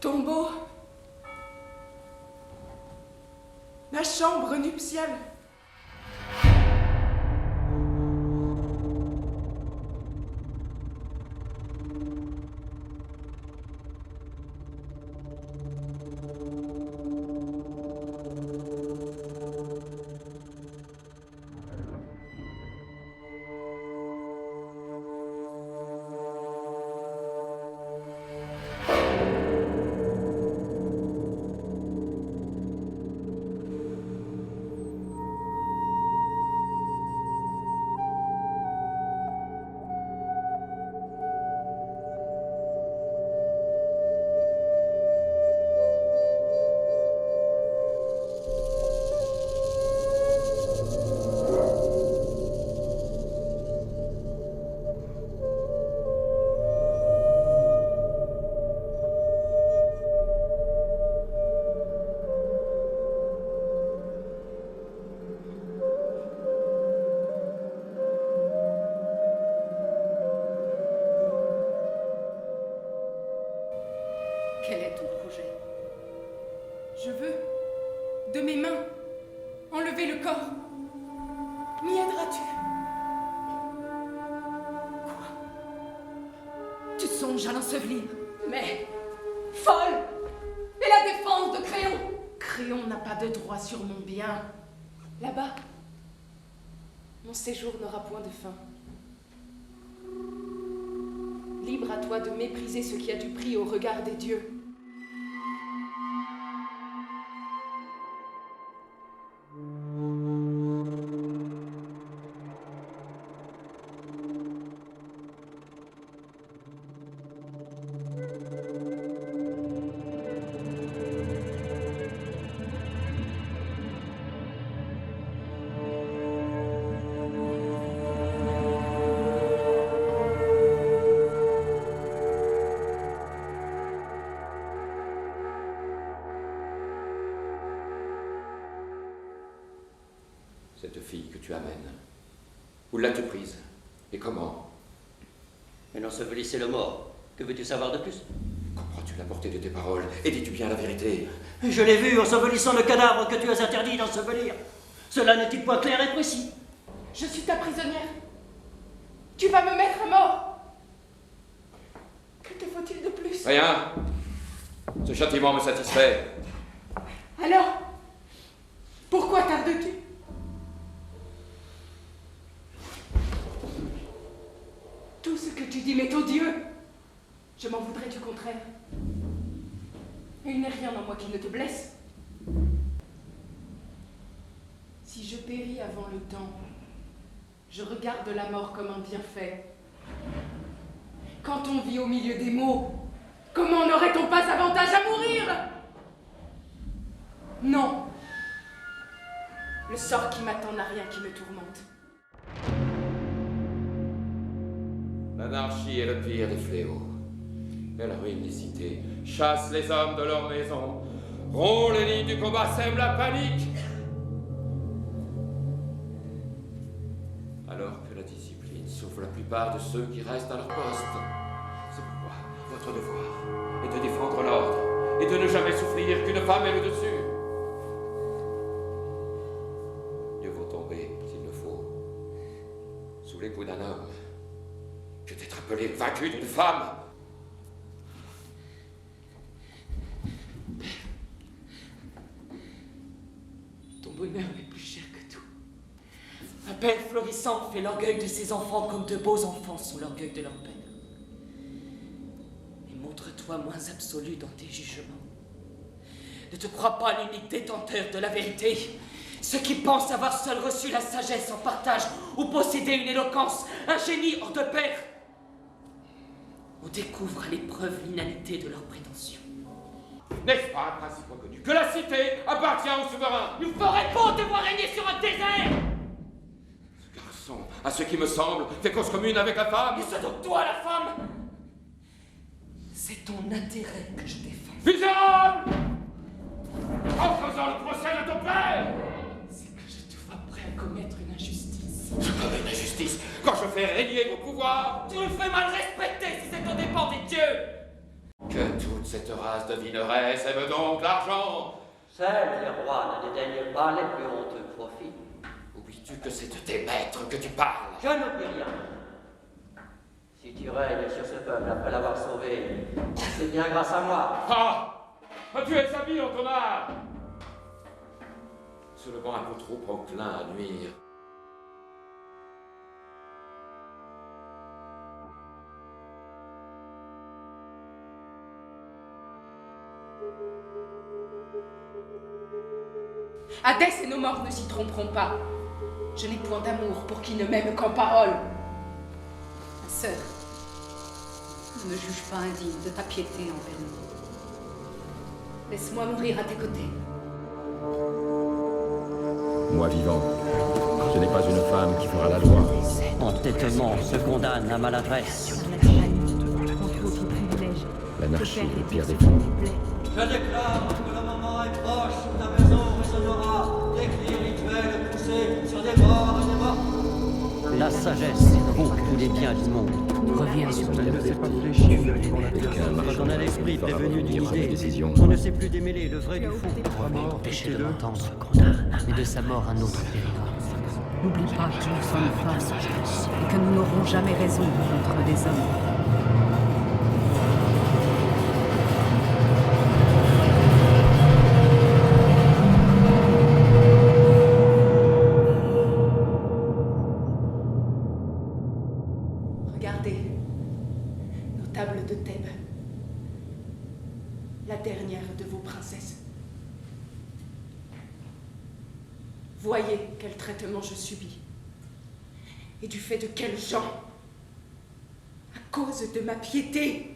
Tombeau. La chambre nuptiale. Quel est ton projet? Je veux, de mes mains, enlever le corps. M'y aideras-tu? Quoi? Tu songes à l'ensevelir? Mais, folle! Et la défense de Créon? Créon n'a pas de droit sur mon bien. Là-bas, mon séjour n'aura point de fin. Libre à toi de mépriser ce qui a du prix au regard des dieux. Cette fille que tu amènes, où l'as-tu prise? Et comment? Elle ensevelissait le mort. Que veux-tu savoir de plus? Comprends-tu la portée de tes paroles? Et dis-tu bien la vérité? Je l'ai vu ensevelissant le cadavre que tu as interdit d'ensevelir. Cela n'est-il pas clair et précis? Je suis ta prisonnière. Tu vas me mettre à mort. Que te faut-il de plus? Rien. Ce châtiment me satisfait. Alors, pourquoi tardes-tu? Tout ce que tu dis m'est odieux. Je m'en voudrais du contraire. Et il n'est rien en moi qui ne te blesse. Si je péris avant le temps, je regarde la mort comme un bienfait. Quand on vit au milieu des maux, comment n'aurait-on pas avantage à mourir? Non. Le sort qui m'attend n'a rien qui me tourmente. L'anarchie est le pire des fléaux. Elle ruine les cités, chasse les hommes de leur maison, rompt les lignes du combat, sème la panique. Alors que la discipline sauve la plupart de ceux qui restent à leur poste. C'est pourquoi votre devoir est de défendre l'ordre et de ne jamais souffrir qu'une femme ait le dessus. Mieux vaut tomber, s'il le faut, sous les coups d'un homme que d'être appelé vaincu d'une femme. Ton bonheur m'est plus cher que tout. Un père florissant fait l'orgueil de ses enfants comme de beaux enfants sont l'orgueil de leur père. Et montre-toi moins absolu dans tes jugements. Ne te crois pas l'unique détenteur de la vérité. Ceux qui pensent avoir seuls reçu la sagesse en partage ou posséder une éloquence, un génie hors de pair, on découvre à l'épreuve l'inanité de leurs prétentions. N'est-ce pas un principe reconnu que la cité appartient au souverain? Nous ferait beau devoir régner sur un désert! Ce garçon, à ce qui me semble, fait cause commune avec la femme. Et c'est donc toi la femme! C'est ton intérêt que je défends. Misérable! En faisant le procès de ton père! C'est que je te vois prêt à commettre une injustice. Je commets une injustice quand je fais régner mon pouvoir. Tu me fais mal respecter si c'est au dépens des dieux! Que toute cette race devineresse aime donc l'argent. Celles des rois ne dédaignent pas les plus honteux profits. Oublies-tu que c'est de tes maîtres que tu parles? Je n'oublie rien. Si tu règnes sur ce peuple après l'avoir sauvé, c'est bien grâce à moi. Ah! Tu es ami en ton art! Seulement un peu trop enclin à nuire. Hadès et nos morts ne s'y tromperont pas. Je n'ai point d'amour pour qui ne m'aime qu'en parole. Ma sœur, ne me juge pas indigne de ta piété envers nous. Laisse-moi mourir à tes côtés. Moi vivant, je n'ai pas une femme qui fera la loi. Entêtement se condamne à maladresse. L'anarchie est le pire des fous. Je déclare que le moment est proche où ta maison résonnera des cris rituels poussés sur des morts et des morts. La sagesse vaut tous les biens du monde. Reviens sur Elle nous. ne s'est pas fléchie aucun Quand marchand on a de l'esprit fera prévenu d'une revenir à mes idée, décisions. on ne sait plus démêler le vrai du faux. Empêcher de l'entendre, condamne, mais de sa mort un autre périra. N'oublie pas que nous sommes femmes et que nous n'aurons jamais raison contre des hommes. Regardez, nos tables de Thèbes. La dernière de vos princesses. Voyez quel traitement je subis. Et du fait de quels gens? À cause de ma piété.